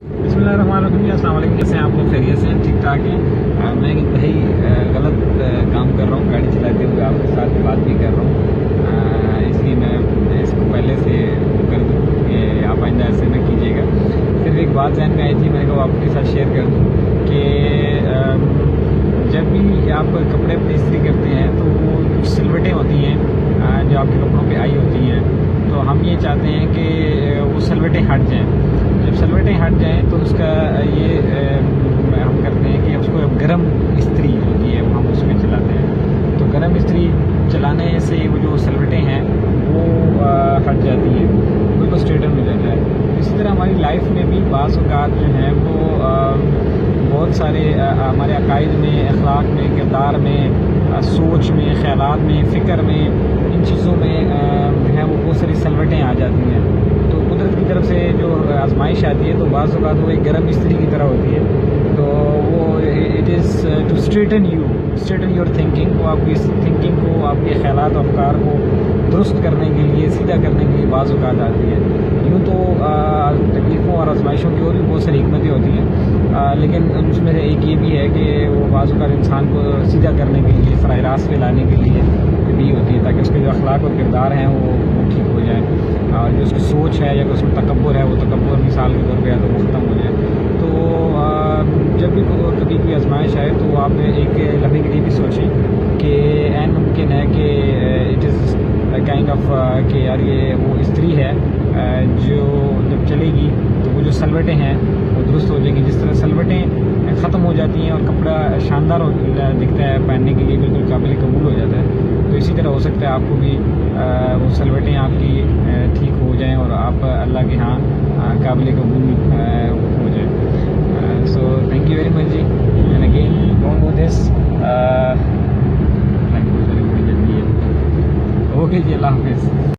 बिस्मिल्लाहिर्रहमानिर्रहीम। अस्सलाम वालेकुम। कैसे हैं आप लोग? खैरियत से हैं? ठीक ठाक हैं? मैं इंतहाई गलत काम कर रहा हूँ, गाड़ी चलाते हुए आपके साथ बात भी कर रहा हूँ, इसलिए मैं इसको पहले से कर दूँ कि आप आइंदा ऐसे न कीजिएगा। सिर्फ एक बात ध्यान में आई थी, मैंने कहा आपके साथ शेयर कर दूँ कि जब भी आप कपड़े अपनी इस्त्री करते हैं तो वो सिलवटें होती हैं जो आपके कपड़ों पे आई होती हैं, तो हम ये चाहते हैं कि वो सिलवटें हट जाएं। जब सिलवटें हट जाएं तो उसका ये हम करते हैं कि उसको गर्म इस्त्री होती है वो हम उसमें चलाते हैं। तो गर्म इस्त्री चलाने से वो जो सिलवटें हैं वो हट जाती हैं, बिल्कुल स्ट्रेटन हो जाता है। इसी तरह हमारी लाइफ में भी बाज़ औक़ात जो हैं वो बहुत सारे हमारे अकायद में, अखलाक में, किरदार में, सोच में, ख़यालात में, फ़िक्र में, इन चीज़ों में जो है वो बहुत सारी सिलवटें आ जाती हैं। तो कुदरत की तरफ से जो आजमाइश आती है तो बाज़ औक़ात वो एक गर्म इस्त्री की तरह होती है। तो वो it is to straighten your thinking, वो आपकी थिंकिंग को, आपके ख़यालात अफ़कार को दुरुस्त करने के लिए, सीधा करने के लिए बाज़ औक़ात आती है। यूँ तो तकलीफ़ों और आजमाइशों की और भी बहुत सारी हिकमतें होती हैं, लेकिन उसमें से एक ये भी है कि वो बाज़ औक़ात इंसान को सीधा करने के लिए, फ़राह रास्त पे लाने के लिए भी होती है, ताकि उसके जो अखलाक और किरदार हैं वो ठीक हो जाए, और जो उसकी सोच है या उसमें तकब्बुर है वो तकब्बुर मिसाल के तौर पर या तो वो ख़त्म हो जाए। तो जब भी कभी कोई आजमाइश आए तो आप एक लम्हे के लिए भी सोचें कि ऐन मुमकिन है कि इट इज़ काइंड ऑफ कि यार ये वो इस्त्री है जो जब चलेगी तो वो जो सलवटें हैं वो दुरुस्त हो जाएंगी। जिस तरह सलवटें ख़त्म हो जाती हैं और कपड़ा शानदार दिखता है, पहनने के लिए बिल्कुल काबिल कबूल हो जाता है, तो इसी तरह हो सकता है आपको भी वो सलवटें आपकी ठीक हो जाएं और आप अल्लाह के यहाँ काबिल कबूल हो जाए। So thank you very much जी, and again don't do this. Thank you, okay जी, अल्लाह हाफ़िज़।